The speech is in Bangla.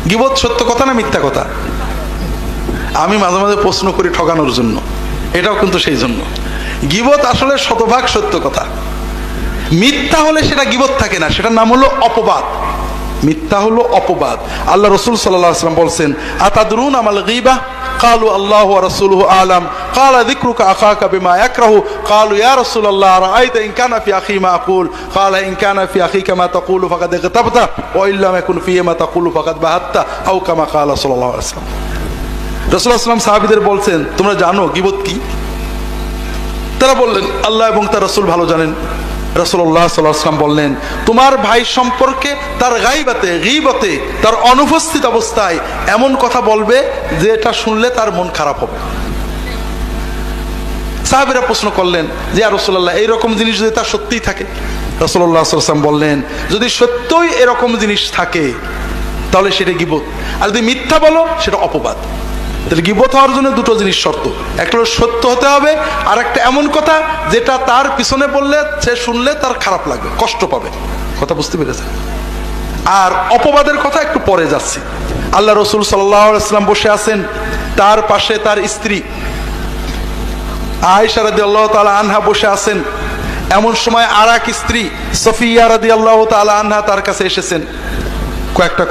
গীবত সত্য কথা না মিথ্যা কথা? আমি মাঝে মাঝে প্রশ্ন করি ঠকানোর জন্য, এটাও কিন্তু সেই জন্য। গীবত আসলে শতভাগ সত্য কথা। মিথ্যা হলে সেটা গীবত থাকে না, সেটার নাম হলো অপবাদ। মিথ্যা হলো অপবাদ। আল্লাহ রসুল সাল্লাল্লাহু আলাইহি ওয়াসাল্লাম বলছেন, আতাদরুনা মাল গীবা? ক্বালু আল্লাহু ওয়া রাসূলুহু আ'লাম। ক্বালা যিকরুকা আখাকা বিমা ইয়াকরাহু। ক্বালু ইয়া রাসূলাল্লাহ রাআইতা ইন কানা ফি আখি মা আকুল। ক্বালা ইন কানা ফি আখিকা মা তাকুলু ফাকাদ ইগতাবতা ওয়া ইন লাম ইয়াকুন ফিহি মা তাকুলু ফাকাদ বাহাত্তা আও কামা ক্বালা সাল্লাল্লাহু আলাইহি ওয়াসাল্লাম। রাসূলুল্লাহ সাল্লাল্লাহু আলাইহি ওয়াসাল্লাম সাহাবীদের বলছেন, তোমরা জানো গীবত কি? তারা বললেন, আল্লাহ এবং তার রাসূল ভালো জানেন। রাসূলুল্লাহ সাল্লাল্লাহু আলাইহি ওয়াসাল্লাম বললেন, তোমার ভাই সম্পর্কে তার গায়বাতে, গীবতে, তার অনুপস্থিত অবস্থায় এমন কথা বলবে যে এটা শুনলে তার মন খারাপ হবে। সাহাবীরা প্রশ্ন করলেন যে ইয়া রাসূলুল্লাহ, এইরকম জিনিস যদি তার সত্যিই থাকে? রাসূলুল্লাহ সাল্লাল্লাহু আলাইহি ওয়াসাল্লাম বললেন, যদি সত্যই এরকম জিনিস থাকে তাহলে সেটা গীবত, আর যদি মিথ্যা বলো সেটা অপবাদ। তাহলে গীবত হওয়ার জন্য দুটো জিনিস শর্ত, একটা হলো সত্য হতে হবে, আর একটা এমন কথা যেটা তার পিছনে বললে সে শুনলে তার খারাপ লাগবে, কষ্ট পাবে। কথা বুঝতে পেরেছেন? আর অপবাদের কথা একটু পরে যাচ্ছি। আল্লাহ রসুল সাল্লাল্লাহু আলাইহি ওয়াসাল্লাম বসে আছেন, তার পাশে তার স্ত্রী আয়েশা রাদিয়াল্লাহু তাআলা আনহা বসে আছেন। এমন সময় আর এক স্ত্রী সফিয়া রাদিয়াল্লাহু তাআলা আনহা তার কাছে এসেছেন, কয়েকটা